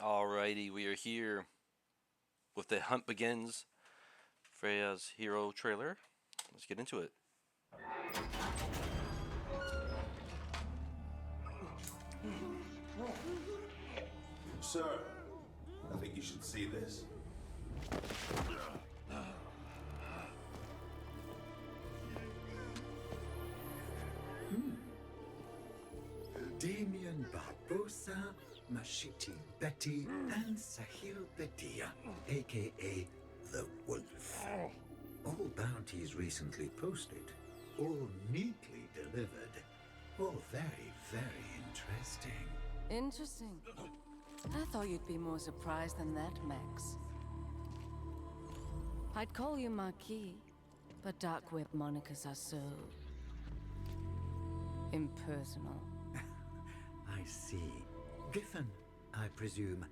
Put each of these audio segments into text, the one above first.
Alrighty, we are here with The Hunt Begins, Freja's Hero trailer. Let's get into it. Sir, I think you should see this. Damien Barbosa, Mashiti Betty, and Sahil Bedia, aka the Wolf. All bounties recently posted, all neatly delivered, all very, very interesting. Interesting. I thought you'd be more surprised than that, Max. I'd call you Marquis, but dark web monikers are so impersonal. I see. Giffen, I presume.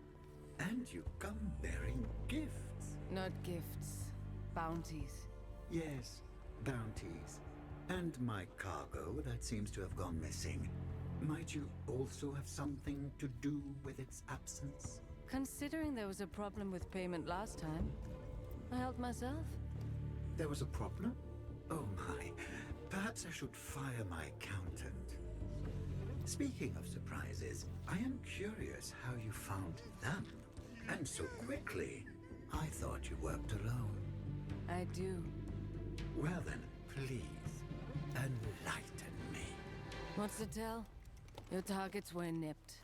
And you come bearing gifts. Not gifts, bounties. Yes, bounties. And my cargo that seems to have gone missing. Might you also have something to do with its absence? Considering there was a problem with payment last time, I helped myself. There was a problem? Oh my. Perhaps I should fire my accountant. Speaking of surprises, I am curious how you found them. And so quickly. I thought you worked alone. I do. Well then, please, enlighten me. What's the tell? Your targets were nipped.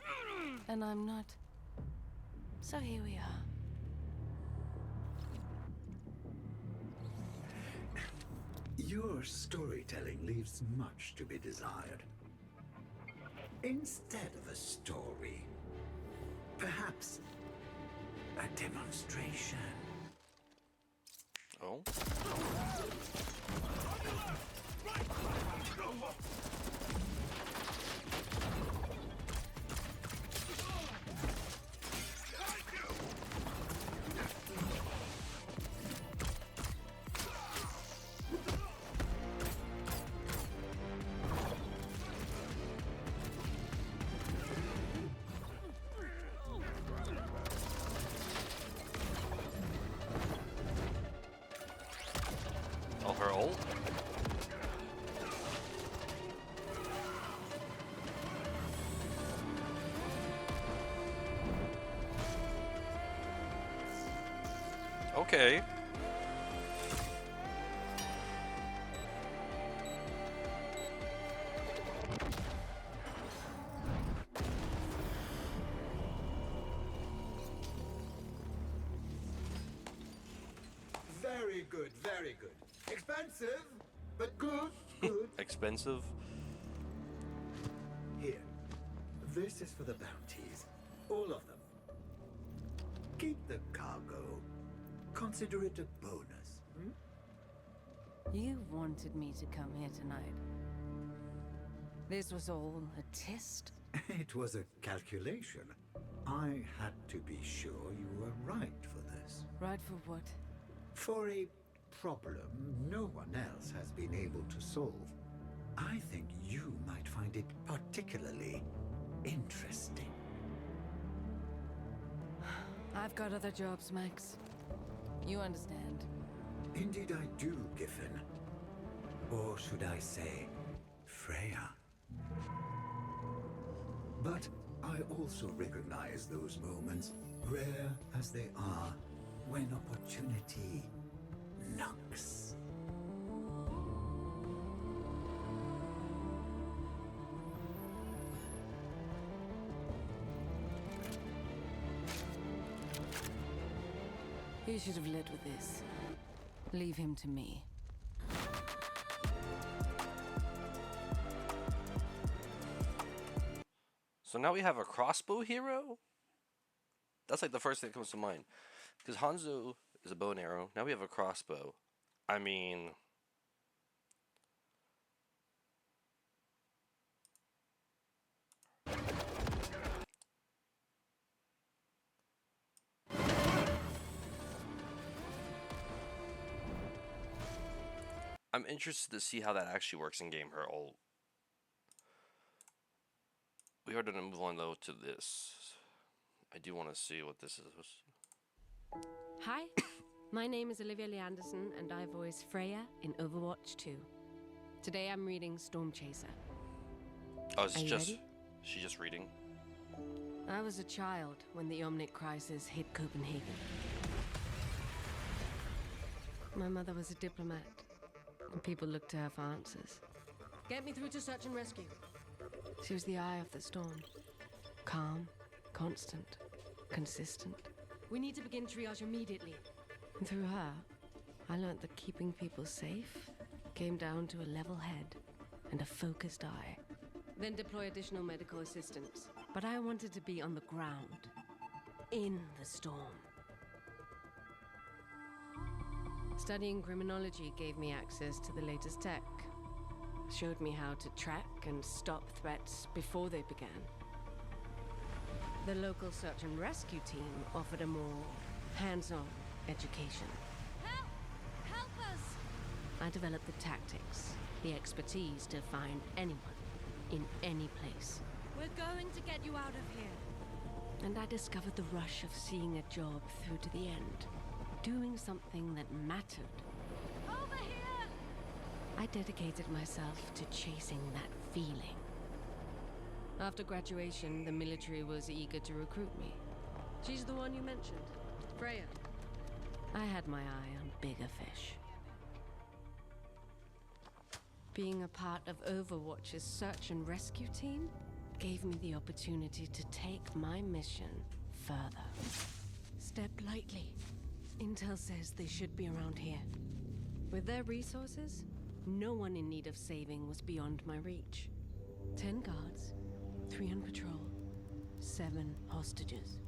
And I'm not. So here we are. Your storytelling leaves much to be desired. Instead of a story, perhaps a demonstration. Oh? Oh, her ult? Okay. Very good, very good. Expensive, but good, good. Expensive? Here, this is for the bounties. All of them. Keep the cargo. Consider it a bonus. You wanted me to come here tonight. This was all a test? It was a calculation. I had to be sure you were right for this. Right for what? For a problem no one else has been able to solve. I think you might find it particularly interesting. I've got other jobs, Max. You understand. Indeed I do, Giffen. Or should I say, Freya. But I also recognize those moments, rare as they are, when opportunity knocks. You should have led with this. Leave him to me. So now we have a crossbow hero? That's like the first thing that comes to mind. Because Hanzo is a bow and arrow. Now we have a crossbow. I mean... I'm interested to see how that actually works in game, her ult. We are going to move on though to this. I do want to see what this is. Hi, my name is Olivia Lee Anderson, and I voice Freya in Overwatch 2. Today I'm reading Storm Chaser. Oh, it's Are you just ready? she's just reading. I was a child when the Omnic crisis hit Copenhagen. My mother was a diplomat, and people looked to her for answers. Get me through to search and rescue. She was the eye of the storm. Calm, constant, consistent. We need to begin triage immediately. And through her, I learned that keeping people safe came down to a level head and a focused eye. Then deploy additional medical assistance. But I wanted to be on the ground, in the storm. Studying criminology gave me access to the latest tech. Showed me how to track and stop threats before they began. The local search and rescue team offered a more hands-on education. Help! Help us! I developed the tactics, the expertise to find anyone, in any place. We're going to get you out of here. And I discovered the rush of seeing a job through to the end. Doing something that mattered. Over here! I dedicated myself to chasing that feeling. After graduation, the military was eager to recruit me. She's the one you mentioned, Freya. I had my eye on bigger fish. Being a part of Overwatch's search and rescue team gave me the opportunity to take my mission further. Step lightly. Intel says they should be around here. With their resources, no one in need of saving was beyond my reach. 10 guards, 3 on patrol, 7 hostages.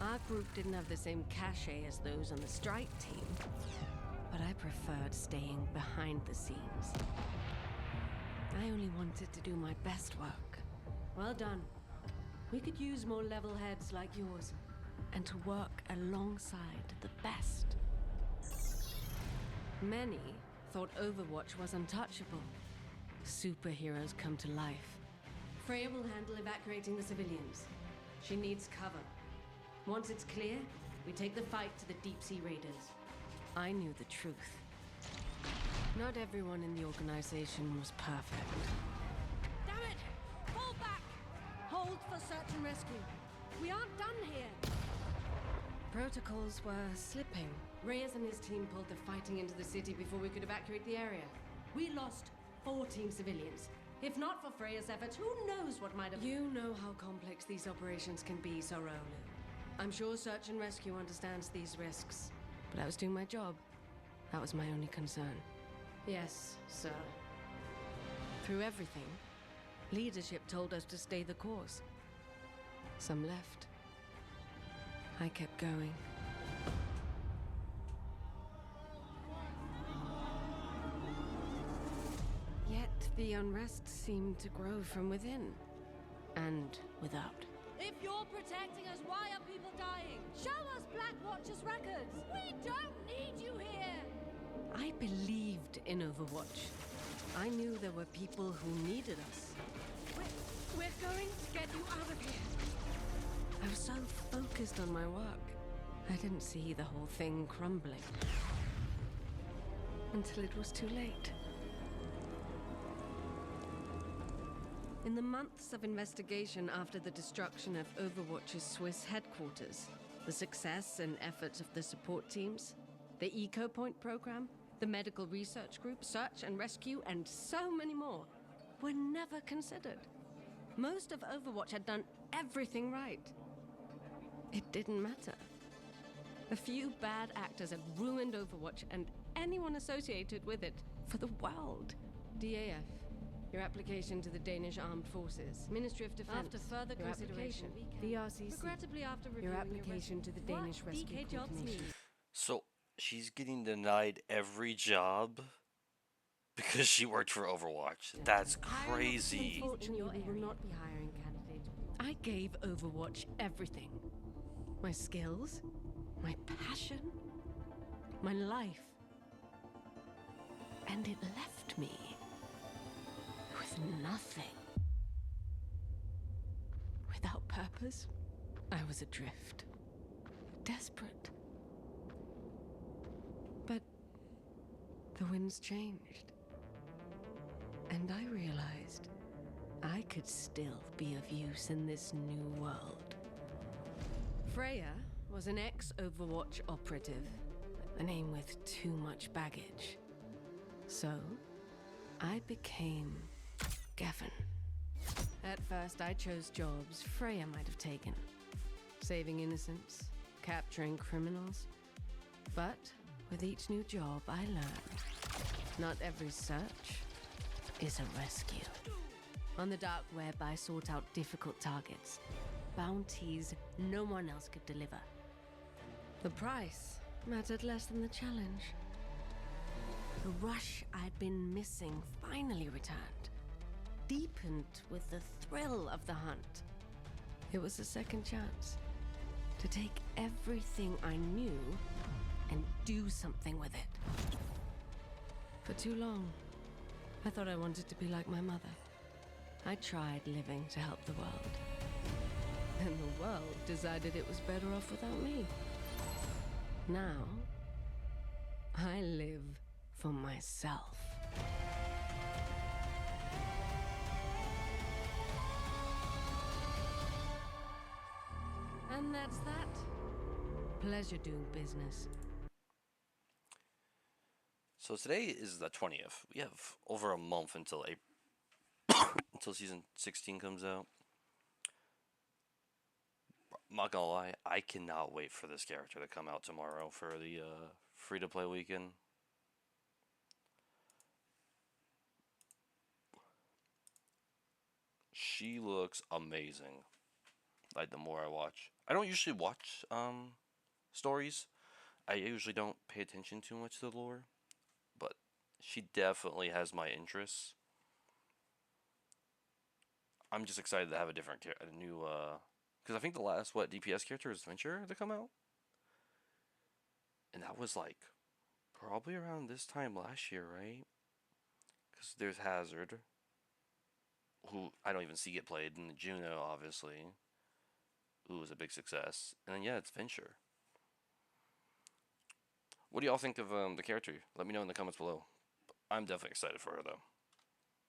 Our group didn't have the same cachet as those on the strike team, but I preferred staying behind the scenes. I only wanted to do my best work. Well done. We could use more level heads like yours, and to work alongside the best. Many thought Overwatch was untouchable. Superheroes come to life. Freya will handle evacuating the civilians. She needs cover. Once it's clear, we take the fight to the deep-sea raiders. I knew the truth. Not everyone in the organization was perfect. Damn it! Fall back! Hold for search and rescue. We aren't done here. Protocols were slipping. Reyes and his team pulled the fighting into the city before we could evacuate the area. We lost 14 civilians. If not for Freya's efforts, who knows what might have... You know how complex these operations can be, Sorolu. I'm sure Search and Rescue understands these risks. But I was doing my job. That was my only concern. Yes, sir. Through everything, leadership told us to stay the course. Some left. I kept going. Yet the unrest seemed to grow from within and without. If you're protecting us, why are people dying? Show us Black Watch's records. We don't need you here. I believed in Overwatch. I knew there were people who needed us. We're going to get you out of here. I was so focused on my work, I didn't see the whole thing crumbling. Until it was too late. In the months of investigation after the destruction of Overwatch's Swiss headquarters, the success and efforts of the support teams, the Eco Point program, the medical research group, search and rescue, and so many more were never considered. Most of Overwatch had done everything right. It didn't matter. A few bad actors had ruined Overwatch and anyone associated with it for the world. DAF, your application to the Danish Armed Forces, Ministry of Defense. After further your consideration, DRCC, regrettably after your reviewing application to the Danish what Rescue DK jobs Coordination. mean. So she's getting denied every job because she worked for Overwatch. That's crazy. Unfortunately, we will not be hiring candidates. I gave Overwatch everything. My skills, my passion, my life. And it left me with nothing. Without purpose, I was adrift. Desperate. But the winds changed. And I realized I could still be of use in this new world. Freya was an ex-Overwatch operative, a name with too much baggage. So, I became Gavin. At first, I chose jobs Freya might have taken. Saving innocents, capturing criminals. But with each new job, I learned not every search is a rescue. On the dark web, I sought out difficult targets. Bounties no one else could deliver. The price mattered less than the challenge. The rush I'd been missing finally returned, deepened with the thrill of the hunt. It was a second chance to take everything I knew and do something with it. For too long, I thought I wanted to be like my mother. I tried living to help the world. And the world decided it was better off without me. Now, I live for myself. And that's that. Pleasure doing business. So today is the 20th. We have over a month until April, until season 16 comes out. I'm not gonna lie, I cannot wait for this character to come out tomorrow for the free-to-play weekend. She looks amazing. Like, the more I watch. I don't usually watch stories. I usually don't pay attention too much to the lore. But she definitely has my interests. I'm just excited to have a new, because I think the last, DPS character is Venture to come out? And that was, like, probably around this time last year, right? Because there's Hazard, who I don't even see get played, and Juno, obviously, who was a big success. And then, yeah, it's Venture. What do y'all think of the character? Let me know in the comments below. I'm definitely excited for her, though.